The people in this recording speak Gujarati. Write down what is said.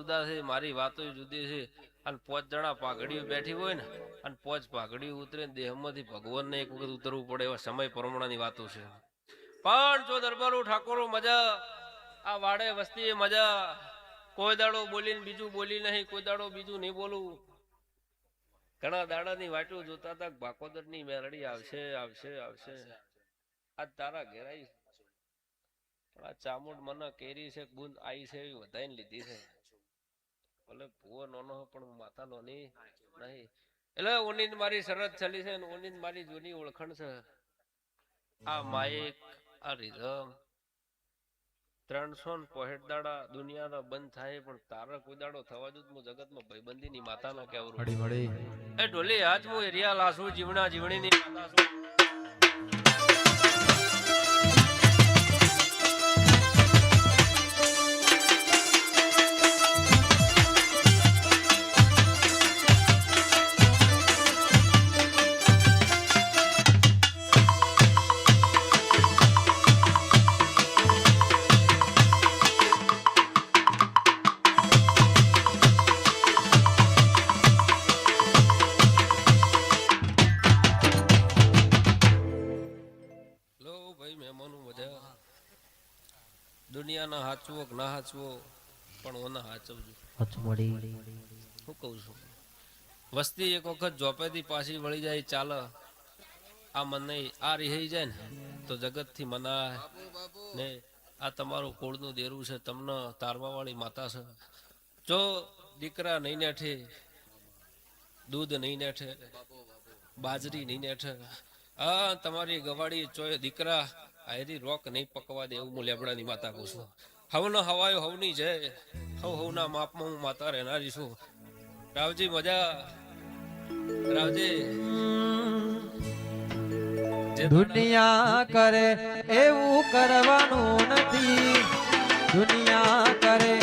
જુદા છે, મારી વાતો જુદી છે. અને 5 જણા પાઘડીઓ બેઠી હોય ને અને 5 પાઘડીઓ ઉતરે ને દેહમાંથી ભગવાનને એક વખત ઉતરવું પડે એવા સમય પ્રમાણની વાતો છે. પણ જો દરબારો ઠાકોરો મજા, આ વાડે વસ્તી મજા, કોઈ દાડો બોલીને બીજું બોલી નહીં, કોઈ દાડો બીજું નહીં બોલું. ઘણા દાડાની વાટો જોતા હતા, ભાકોદરની મેરડી આવશે આવશે આવશે. આજ તારા ઘેરાઈ પણ આ ચામુંડ મને કેરી છે, બુંદ આઈ છે એવી વધાઈને લીધી છે. ભલે ભૂવો નોનો પણ માતા નોની નહીં. એટલે ઓની મારી શરત ચલી છે, ઓની મારી જૂની ઓળખણ છે. આ માઇક, આ રીધમ 365 દાડા દુનિયાના બંધ થાય પણ તારા કોઈ દાડો થવા જ હું જગતમાં ભાઈબંધીની માતાના કેવરું. એ ઢોલી આજ હું એરિયા લાસુ જીવણા જીવણીની માતા છું. દુનિયાના હાચવો કે ના હાચવો પણ ઓના હાચવજો. હું કહું છું, વસ્તી એક વખત જોપેથી પાછી વળી જાય ચાલે. આ મને આ રિહાઈ જાય ને તો જગતથી મનાય ને. આ તમારું કુળનું દેરું છે, તમને તારવા વાળી માતા છે. જો દીકરા નહીં નેઠે, દૂધ નહીં નેઠે, બાજરી નહીં નેઠે, હા તમારી ગવાડી ચોય દીકરા આયરી રોક નહીં પકવા દે એવું હું લેબડાની માતા કહું છું. હવનો હવાયો હવની છે, હવના માપમાં હું માતા રહેનારી છું. રાવજી મજા, રાવજી. દુનિયા કરે એવું કરવાનું નથી, દુનિયા કરે